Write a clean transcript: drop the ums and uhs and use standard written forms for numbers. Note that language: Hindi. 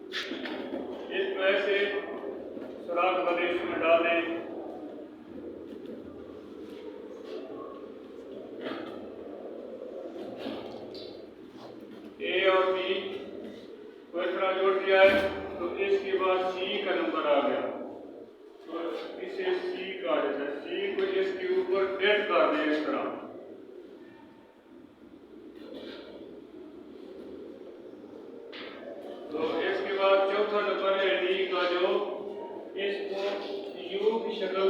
इसको ऐसे सुराख वाले इसमें डाल दें। ए और बी को इस तरह जोड़ दिया है, तो इसके बाद सी का नंबर आ गया, तो इसे सी कहा जाता है। सी को इसके ऊपर डेट कर दें इस तरह। तो इसके बाद चौथा नंबर है डी का, जो इसको यू की शक्ल